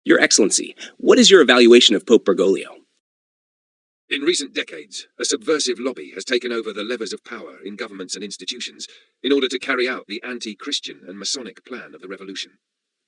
Your Excellency, what is your evaluation of Pope Bergoglio? In recent decades, a subversive lobby has taken over the levers of power in governments and institutions in order to carry out the anti-Christian and Masonic plan of the revolution.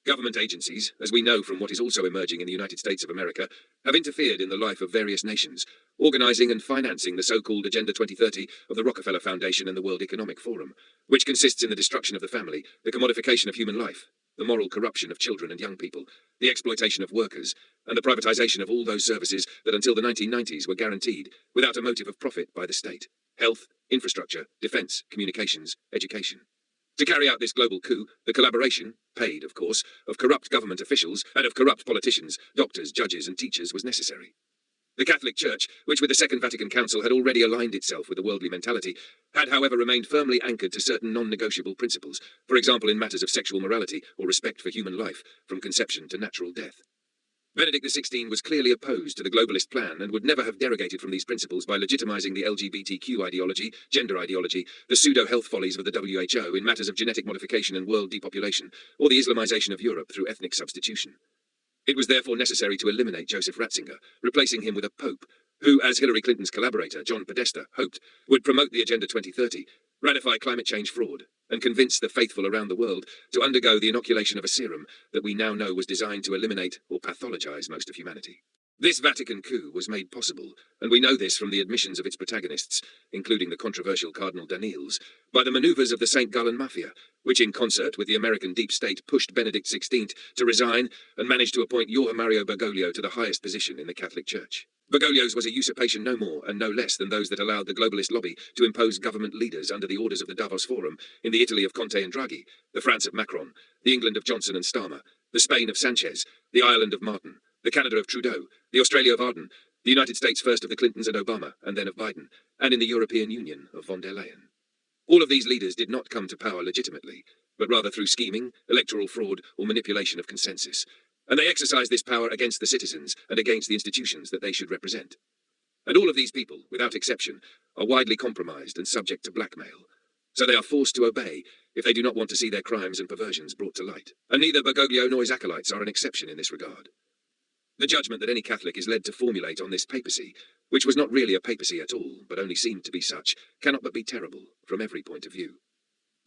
Government agencies, as we know from what is also emerging in the United States of America, have interfered in the life of various nations, organizing and financing the so-called Agenda 2030 of the Rockefeller Foundation and the World Economic Forum, which consists in the destruction of the family, the commodification of human life, the moral corruption of children and young people, the exploitation of workers, and the privatization of all those services that until the 1990s were guaranteed, without a motive of profit, by the state: health, infrastructure, defense, communications, education. To carry out this global coup, the collaboration, paid, of course, of corrupt government officials and of corrupt politicians, doctors, judges, and teachers was necessary. The Catholic Church, which with the Second Vatican Council had already aligned itself with the worldly mentality, had however remained firmly anchored to certain non-negotiable principles, for example in matters of sexual morality or respect for human life, from conception to natural death. Benedict XVI was clearly opposed to the globalist plan and would never have derogated from these principles by legitimizing the LGBTQ ideology, gender ideology, the pseudo-health follies of the WHO in matters of genetic modification and world depopulation, or the Islamization of Europe through ethnic substitution. It was therefore necessary to eliminate Joseph Ratzinger, replacing him with a pope, who, as Hillary Clinton's collaborator, John Podesta, hoped, would promote the Agenda 2030, ratify climate change fraud, and convince the faithful around the world to undergo the inoculation of a serum that we now know was designed to eliminate or pathologize most of humanity. This Vatican coup was made possible, and we know this from the admissions of its protagonists, including the controversial Cardinal Danneels, by the maneuvers of the St. Gallen Mafia, which in concert with the American deep state pushed Benedict XVI to resign and managed to appoint Jorge Mario Bergoglio to the highest position in the Catholic Church. Bergoglio's was a usurpation no more and no less than those that allowed the globalist lobby to impose government leaders under the orders of the Davos Forum, in the Italy of Conte and Draghi, the France of Macron, the England of Johnson and Starmer, the Spain of Sanchez, the Ireland of Martin, the Canada of Trudeau, the Australia of Arden, the United States first of the Clintons and Obama, and then of Biden, and in the European Union of von der Leyen. All of these leaders did not come to power legitimately, but rather through scheming, electoral fraud, or manipulation of consensus. And they exercise this power against the citizens and against the institutions that they should represent. And all of these people, without exception, are widely compromised and subject to blackmail. So they are forced to obey if they do not want to see their crimes and perversions brought to light. And neither Bergoglio nor his acolytes are an exception in this regard. The judgment that any Catholic is led to formulate on this papacy, which was not really a papacy at all, but only seemed to be such, cannot but be terrible from every point of view.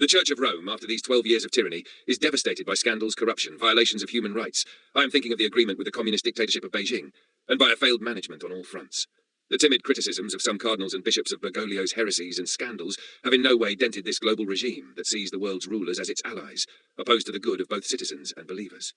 The Church of Rome, after these 12 years of tyranny, is devastated by scandals, corruption, violations of human rights. I am thinking of the agreement with the communist dictatorship of Beijing, and by a failed management on all fronts. The timid criticisms of some cardinals and bishops of Bergoglio's heresies and scandals have in no way dented this global regime that sees the world's rulers as its allies, opposed to the good of both citizens and believers.